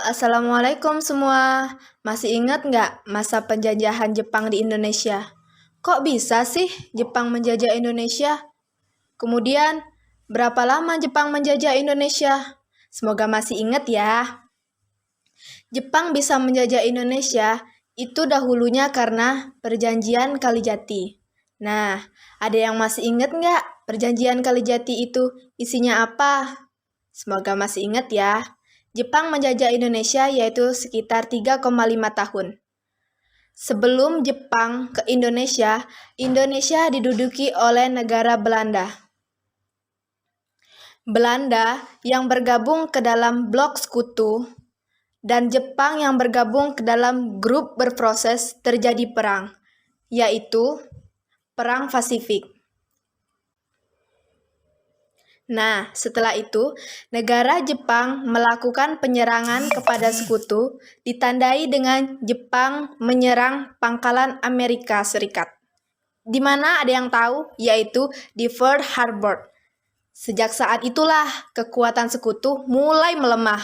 Assalamualaikum semua. Masih ingat nggak masa penjajahan Jepang di Indonesia? Kok bisa sih Jepang menjajah Indonesia? Kemudian, berapa lama Jepang menjajah Indonesia? Semoga masih ingat ya. Jepang bisa menjajah Indonesia itu dahulunya karena Perjanjian Kalijati. Nah, ada yang masih ingat nggak Perjanjian Kalijati itu isinya apa? Semoga masih ingat ya. Jepang menjajah Indonesia yaitu sekitar 3,5 tahun. Sebelum Jepang ke Indonesia, Indonesia diduduki oleh negara Belanda. Belanda yang bergabung ke dalam blok sekutu dan Jepang yang bergabung ke dalam grup berproses terjadi perang, yaitu Perang Pasifik. Nah, setelah itu, negara Jepang melakukan penyerangan kepada sekutu, ditandai dengan Jepang menyerang pangkalan Amerika Serikat. Di mana ada yang tahu, yaitu di Pearl Harbor. Sejak saat itulah kekuatan sekutu mulai melemah.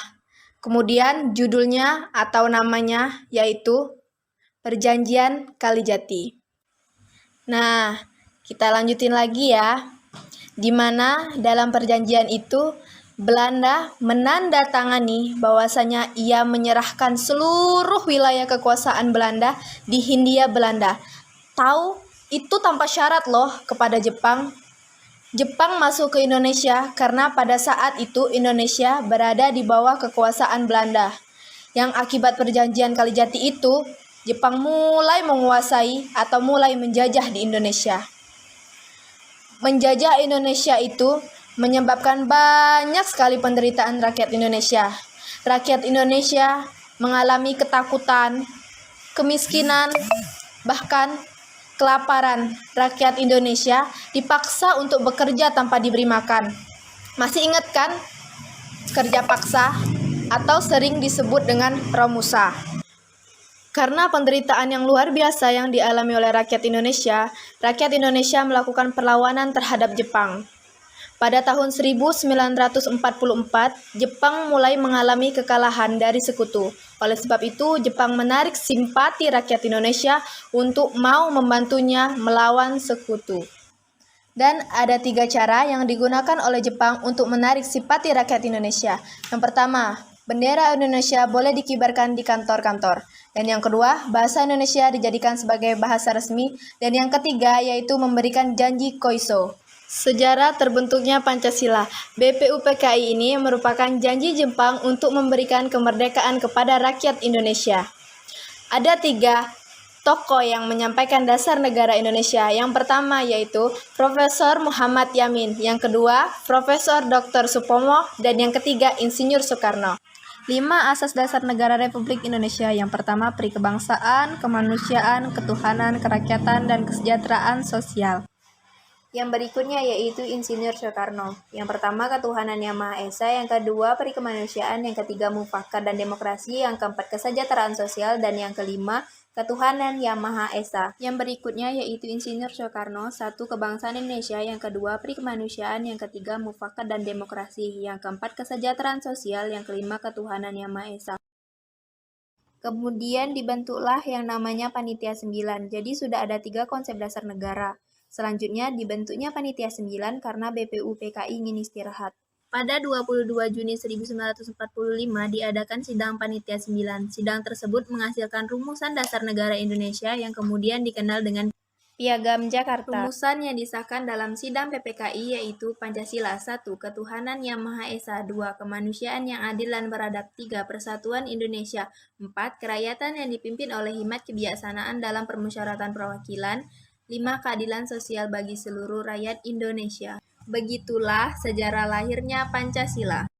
Kemudian judulnya atau namanya yaitu Perjanjian Kalijati. Nah, kita lanjutin lagi ya. Di mana dalam perjanjian itu Belanda menandatangani bahwasanya ia menyerahkan seluruh wilayah kekuasaan Belanda di Hindia Belanda. Tahu, itu tanpa syarat loh kepada Jepang. Jepang masuk ke Indonesia karena pada saat itu Indonesia berada di bawah kekuasaan Belanda. Yang akibat perjanjian Kalijati itu, Jepang mulai menguasai atau mulai menjajah di Indonesia. Menjajah Indonesia itu menyebabkan banyak sekali penderitaan rakyat Indonesia. Rakyat Indonesia mengalami ketakutan, kemiskinan, bahkan kelaparan. Rakyat Indonesia dipaksa untuk bekerja tanpa diberi makan. Masih ingat kan? Kerja paksa atau sering disebut dengan Romusa. Karena penderitaan yang luar biasa yang dialami oleh rakyat Indonesia melakukan perlawanan terhadap Jepang. Pada tahun 1944, Jepang mulai mengalami kekalahan dari sekutu. Oleh sebab itu, Jepang menarik simpati rakyat Indonesia untuk mau membantunya melawan sekutu. Dan ada 3 cara yang digunakan oleh Jepang untuk menarik simpati rakyat Indonesia. Yang pertama, bendera Indonesia boleh dikibarkan di kantor-kantor. Dan yang kedua, bahasa Indonesia dijadikan sebagai bahasa resmi. Dan yang ketiga, yaitu memberikan janji Koiso. Sejarah terbentuknya Pancasila. BPUPKI ini merupakan janji Jepang untuk memberikan kemerdekaan kepada rakyat Indonesia. Ada 3 tokoh yang menyampaikan dasar negara Indonesia. Yang pertama yaitu Profesor Muhammad Yamin. Yang kedua, Profesor Dr. Supomo. Dan yang ketiga, Insinyur Soekarno. 5 asas dasar negara Republik Indonesia. Yang pertama, peri kebangsaan, kemanusiaan, ketuhanan, kerakyatan, dan kesejahteraan sosial. Yang berikutnya yaitu Insinyur Soekarno. Yang pertama, ketuhanan yang Maha Esa. Yang kedua, peri kemanusiaan. Yang ketiga, mufakat dan demokrasi. Yang keempat, kesejahteraan sosial. Dan yang kelima, ketuhanan yang Maha Esa. Yang berikutnya yaitu Insinyur Soekarno. 1. Kebangsaan Indonesia. Yang kedua, peri kemanusiaan. Yang ketiga, mufakat dan demokrasi. Yang keempat, kesejahteraan sosial. Yang kelima, ketuhanan yang Maha Esa. Kemudian dibentuklah yang namanya Panitia 9. Jadi sudah ada 3 konsep dasar negara. Selanjutnya dibentuknya Panitia 9 karena BPUPKI ingin istirahat. Pada 22 Juni 1945 diadakan sidang Panitia 9. Sidang tersebut menghasilkan rumusan dasar negara Indonesia yang kemudian dikenal dengan Piagam Jakarta. Rumusan yang disahkan dalam sidang PPKI yaitu Pancasila. 1. Ketuhanan yang Maha Esa. 2. Kemanusiaan yang adil dan beradab. 3. Persatuan Indonesia. 4. Kerakyatan yang dipimpin oleh hikmat kebijaksanaan dalam permusyawaratan perwakilan. 5. Keadilan sosial bagi seluruh rakyat Indonesia. Begitulah sejarah lahirnya Pancasila.